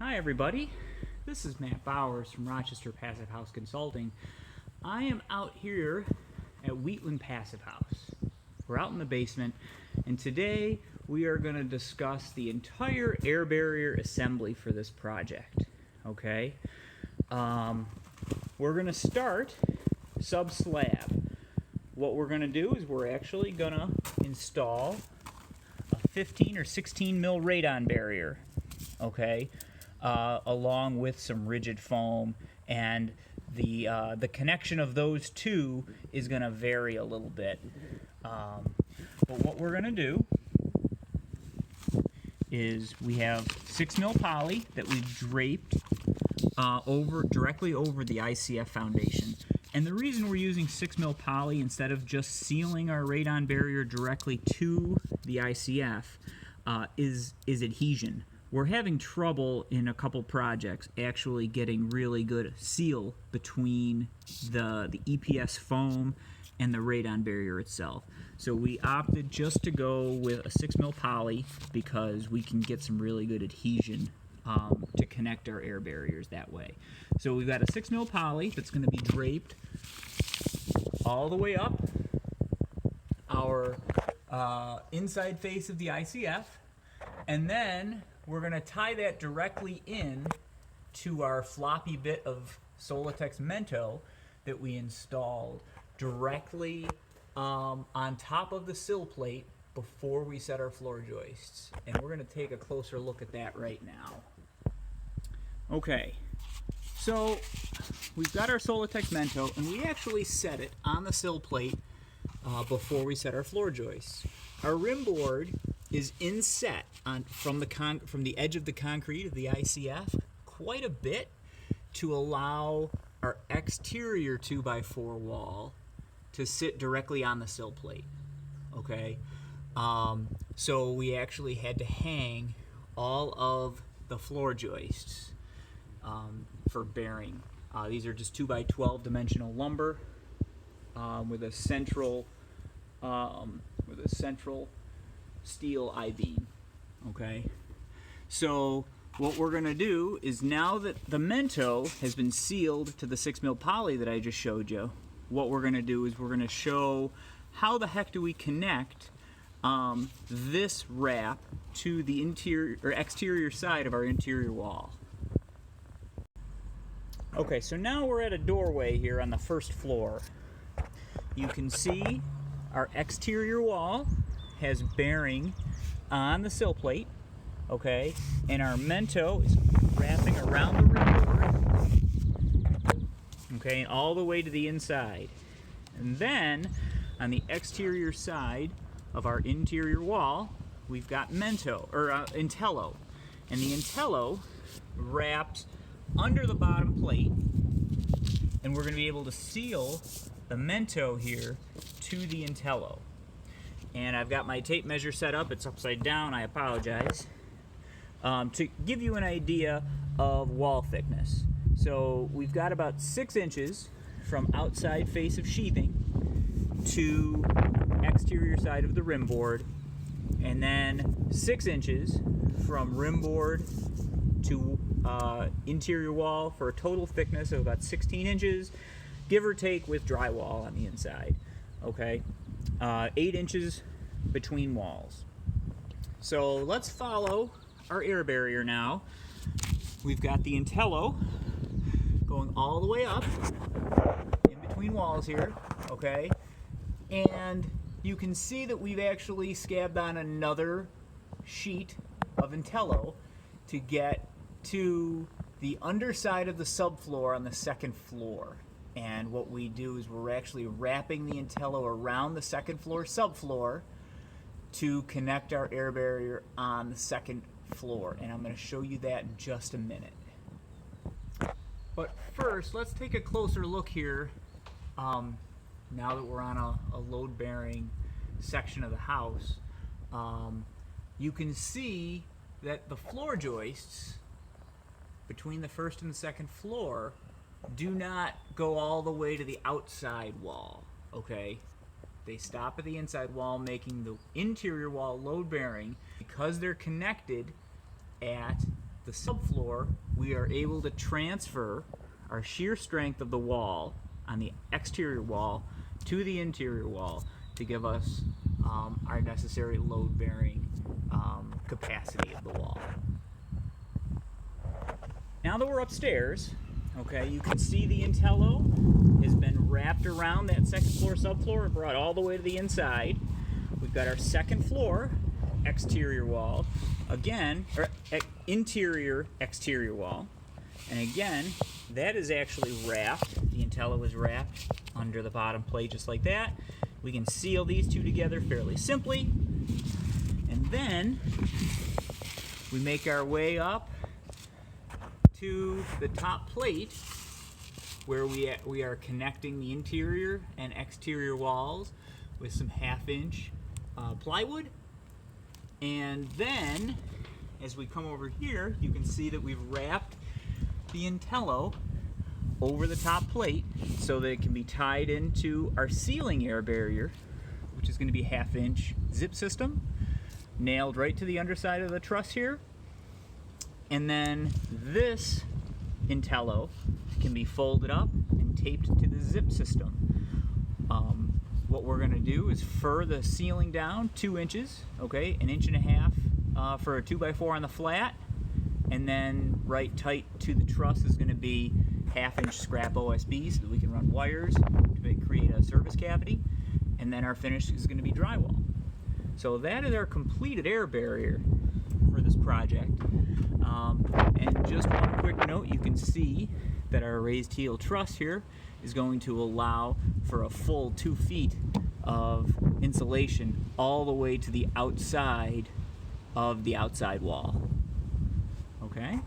Hi everybody, this is Matt Bowers from Rochester Passive House Consulting. I am out here at Wheatland Passive House. We're out in the basement, and today we are going to discuss the entire air barrier assembly for this project. Okay, we're going to start sub-slab. What we're going to do is we're actually going to install a 15 or 16 mil radon barrier. Okay, along with some rigid foam, and the connection of those two is going to vary a little bit. But what we're going to do is we have 6 mil poly that we've draped directly over the ICF foundation. And the reason we're using 6 mil poly instead of just sealing our radon barrier directly to the ICF is adhesion. We're having trouble in a couple projects actually getting really good seal between the EPS foam and the radon barrier itself. So we opted just to go with a 6 mil poly because we can get some really good adhesion to connect our air barriers that way. So we've got a 6 mil poly that's going to be draped all the way up our inside face of the ICF, and then we're going to tie that directly in to our floppy bit of Solitex Mento that we installed directly on top of the sill plate before we set our floor joists. And we're going to take a closer look at that right now. Okay, so we've got our Solitex Mento, and we actually set it on the sill plate before we set our floor joists. Our rim board is inset from the edge of the concrete of the ICF quite a bit to allow our exterior 2x4 wall to sit directly on the sill plate. Okay, so we actually had to hang all of the floor joists for bearing. These are just 2x12 dimensional lumber with a central steel I-beam. Okay, so what we're going to do is, now that the Mento has been sealed to the 6 mil poly that I just showed you, what we're going to do is we're going to show how the heck do we connect this wrap to the interior or exterior side of our interior wall. Okay, so now we're at a doorway here on the first floor. You can see our exterior wall has bearing on the sill plate, okay, and our Mento is wrapping around the rim board, okay, all the way to the inside. And then on the exterior side of our interior wall, we've got Mento, or Intello, and the Intello wrapped under the bottom plate, and we're going to be able to seal the Mento here to the Intello. And I've got my tape measure set up. It's upside down, I apologize, to give you an idea of wall thickness. So we've got about 6 inches from outside face of sheathing to exterior side of the rim board, and then 6 inches from rim board to interior wall for a total thickness of about 16 inches, give or take, with drywall on the inside. Okay, 8 inches between walls. So let's follow our air barrier now. We've got the Intello going all the way up in between walls here, okay? And you can see that we've actually scabbed on another sheet of Intello to get to the underside of the subfloor on the second floor. And what we do is we're actually wrapping the Intello around the second floor subfloor to connect our air barrier on the second floor. And I'm going to show you that in just a minute. But first, let's take a closer look here now that we're on a load-bearing section of the house. You can see that the floor joists between the first and the second floor do not go all the way to the outside wall, okay? They stop at the inside wall, making the interior wall load-bearing because they're connected at the subfloor, we are able to transfer our shear strength of the wall on the exterior wall to the interior wall to give us our necessary load-bearing capacity of the wall. Now that we're upstairs, okay, you can see the Intello has been wrapped around that second floor subfloor and brought all the way to the inside. We've got our second floor exterior wall, again, or interior exterior wall, and again, that is actually wrapped. The Intello is wrapped under the bottom plate just like that. We can seal these two together fairly simply, and then we make our way up to the top plate where we are connecting the interior and exterior walls with some 1/2-inch plywood. And then as we come over here, you can see that we've wrapped the Intello over the top plate so that it can be tied into our ceiling air barrier, which is going to be 1/2-inch zip system nailed right to the underside of the truss here. And then this Intello can be folded up and taped to the zip system. What we're going to do is fur the ceiling down 2 inches, okay, 1.5 inches for a 2x4 on the flat, and then right tight to the truss is going to be 1/2-inch scrap OSB so that we can run wires to create a service cavity, and then our finish is going to be drywall. So that is our completed air barrier for this project. And just one quick note, you can see that our raised heel truss here is going to allow for a full 2 feet of insulation all the way to the outside of the outside wall. Okay?